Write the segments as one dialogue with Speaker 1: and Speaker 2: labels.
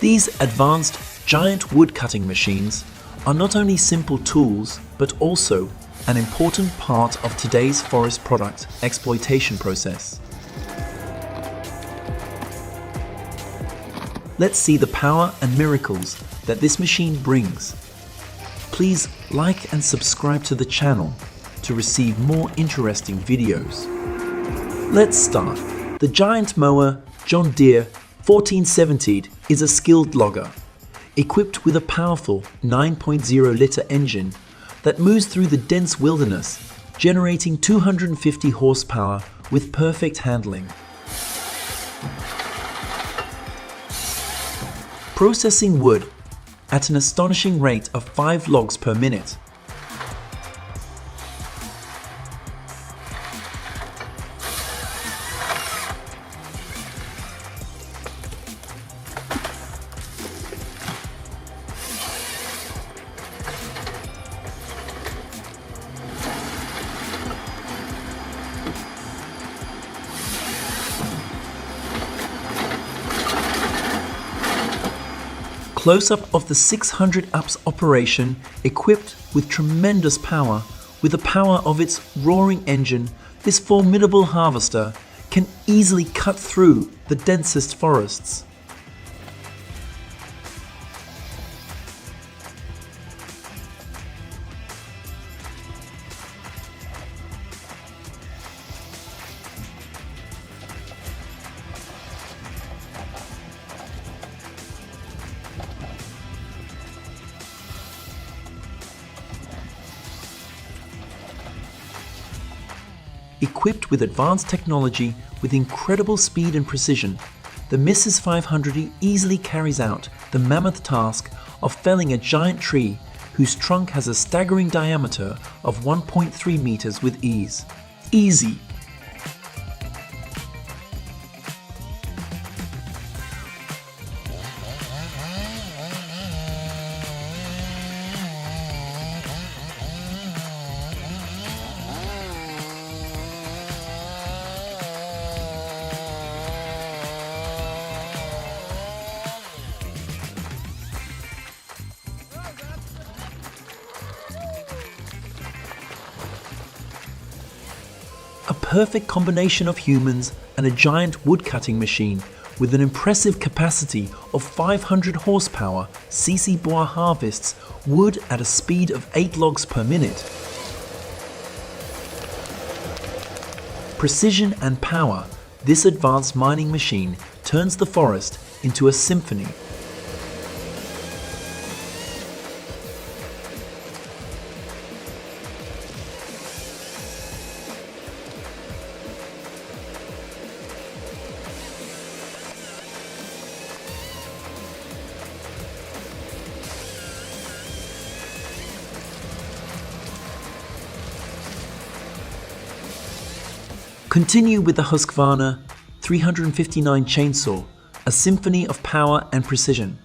Speaker 1: These advanced giant wood-cutting machines are not only simple tools, but also an important part of today's forest product exploitation process. Let's see the power and miracles that this machine brings. Please like and subscribe to the channel to receive more interesting videos. Let's start. The giant mower John Deere 1470 is a skilled logger, equipped with a powerful 9.0 litre engine that moves through the dense wilderness, generating 250 horsepower with perfect handling. Processing wood at an astonishing rate of 5 logs per minute. Close-up of the 600 amps operation, equipped with tremendous power. With the power of its roaring engine, this formidable harvester can easily cut through the densest forests. Equipped with advanced technology with incredible speed and precision, the Mrs. 500 easily carries out the mammoth task of felling a giant tree whose trunk has a staggering diameter of 1.3 meters with ease. Easy. A perfect combination of humans and a giant wood-cutting machine with an impressive capacity of 500 horsepower. CC Bois harvests wood at a speed of 8 logs per minute. Precision and power, this advanced mining machine turns the forest into a symphony. Continue with the Husqvarna 359 chainsaw, a symphony of power and precision.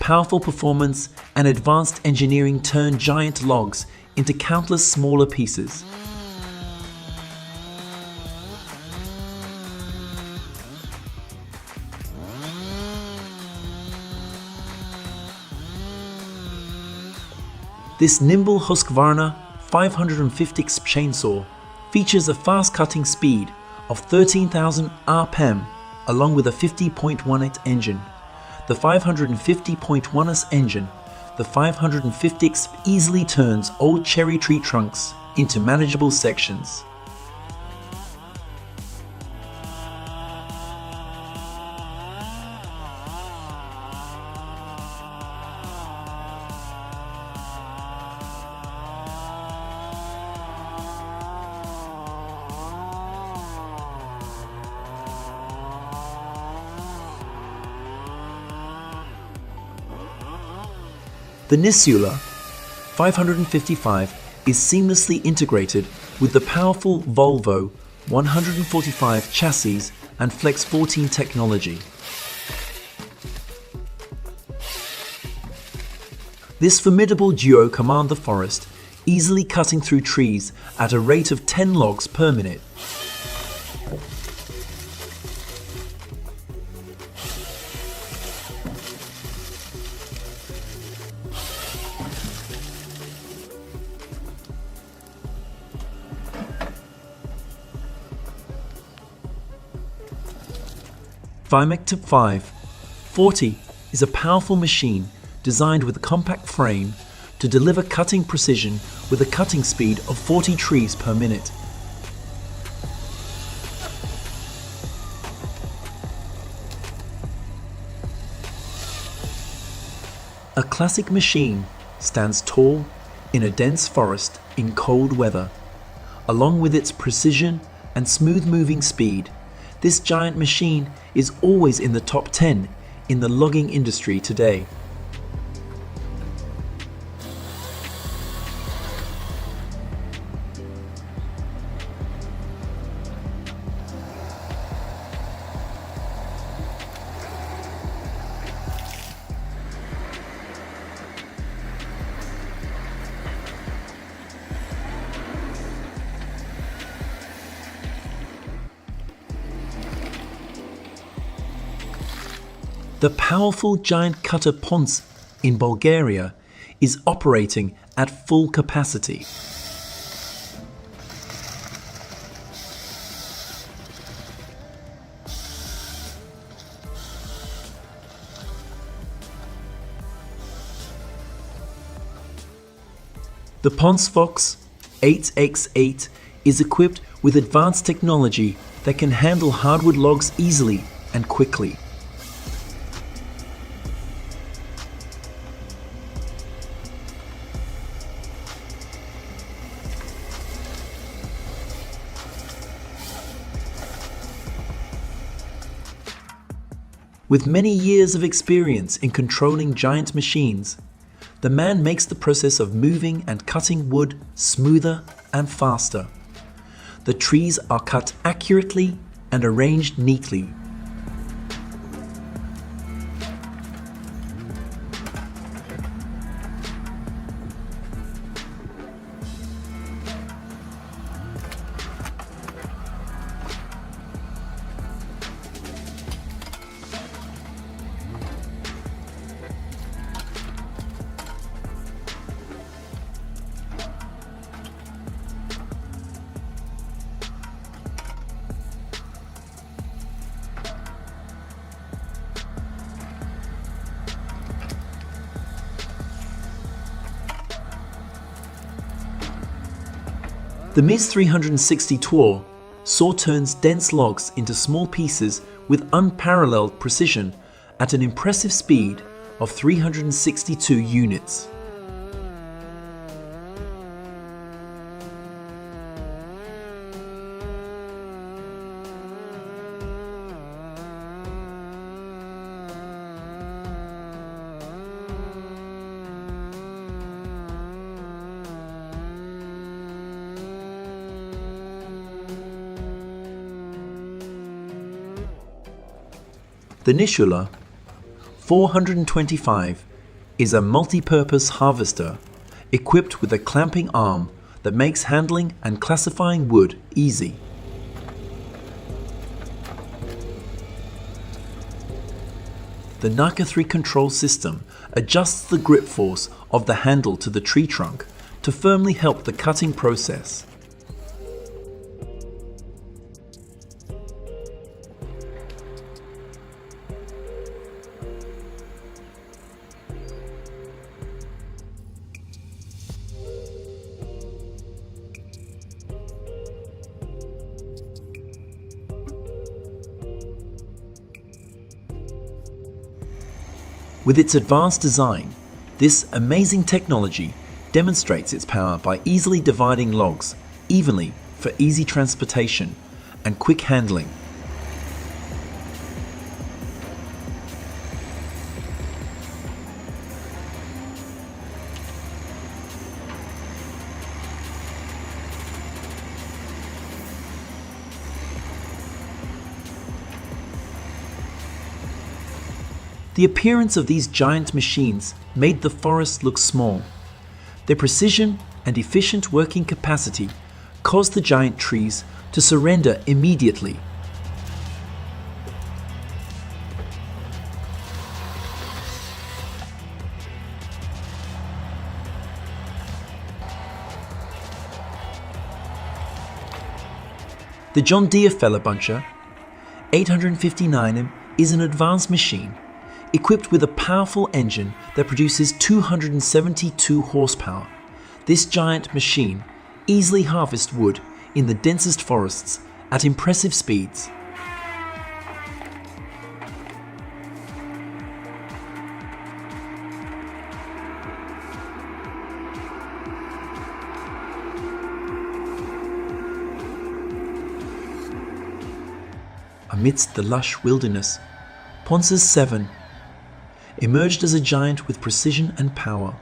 Speaker 1: Powerful performance and advanced engineering turn giant logs into countless smaller pieces. This nimble Husqvarna 550 chainsaw features a fast cutting speed of 13,000 RPM along with a 50.18 engine. The 550.1s engine, the 550x easily turns old cherry tree trunks into manageable sections. The Nisula 555 is seamlessly integrated with the powerful Volvo 145 chassis and Flex 14 technology. This formidable duo command the forest, easily cutting through trees at a rate of 10 logs per minute. Vimec 540 is a powerful machine designed with a compact frame to deliver cutting precision with a cutting speed of 40 trees per minute. A classic machine stands tall in a dense forest in cold weather. Along with its precision and smooth-moving speed, this giant machine is always in the top 10 in the logging industry today. The powerful giant cutter Ponce in Bulgaria is operating at full capacity. The Ponce Fox 8x8 is equipped with advanced technology that can handle hardwood logs easily and quickly. With many years of experience in controlling giant machines, the man makes the process of moving and cutting wood smoother and faster. The trees are cut accurately and arranged neatly. The MIS 360 Tour saw turns dense logs into small pieces with unparalleled precision at an impressive speed of 362 units. The Nishula 425 is a multi-purpose harvester equipped with a clamping arm that makes handling and classifying wood easy. The Naka 3 control system adjusts the grip force of the handle to the tree trunk to firmly help the cutting process. With its advanced design, this amazing technology demonstrates its power by easily dividing logs evenly for easy transportation and quick handling. The appearance of these giant machines made the forest look small. Their precision and efficient working capacity caused the giant trees to surrender immediately. The John Deere Feller Buncher 859 is an advanced machine equipped with a powerful engine that produces 272 horsepower. This giant machine easily harvests wood in the densest forests at impressive speeds. Amidst the lush wilderness, Ponce's 7 emerged as a giant with precision and power.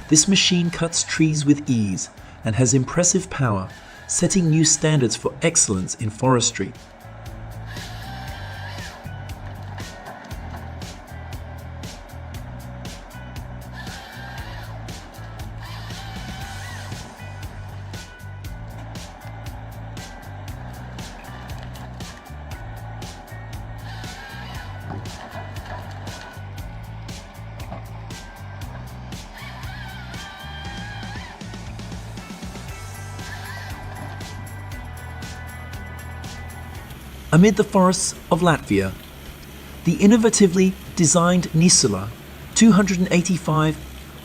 Speaker 1: This machine cuts trees with ease and has impressive power, setting new standards for excellence in forestry. Amid the forests of Latvia, the innovatively designed Nisula 285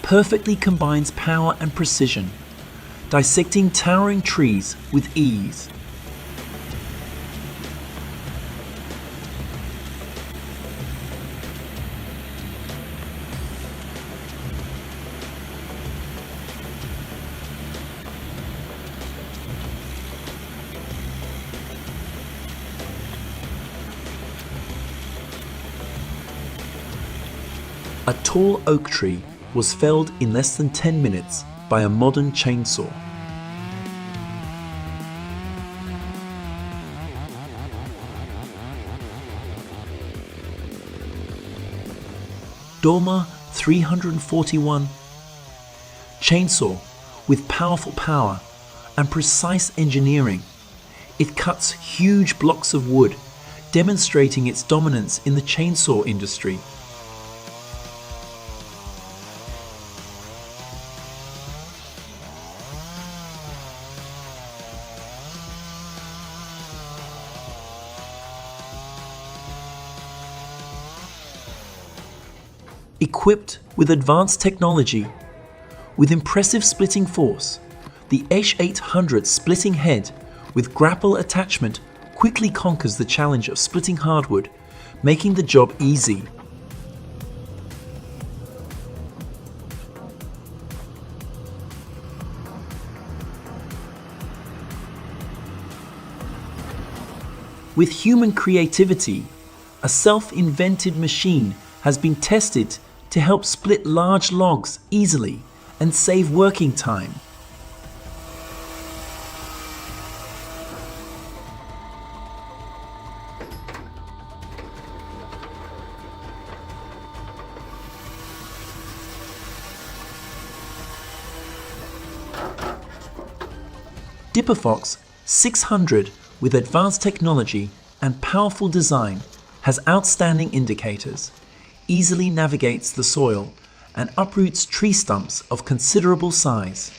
Speaker 1: perfectly combines power and precision, dissecting towering trees with ease. A tall oak tree was felled in less than 10 minutes by a modern chainsaw. Dorma 341 chainsaw with powerful power and precise engineering. It cuts huge blocks of wood, demonstrating its dominance in the chainsaw industry. Equipped with advanced technology, with impressive splitting force, the ESH 800 splitting head with grapple attachment quickly conquers the challenge of splitting hardwood, making the job easy. With human creativity, a self-invented machine has been tested to help split large logs easily and save working time. Dipperfox 600 with advanced technology and powerful design has outstanding indicators, easily navigates the soil, and uproots tree stumps of considerable size.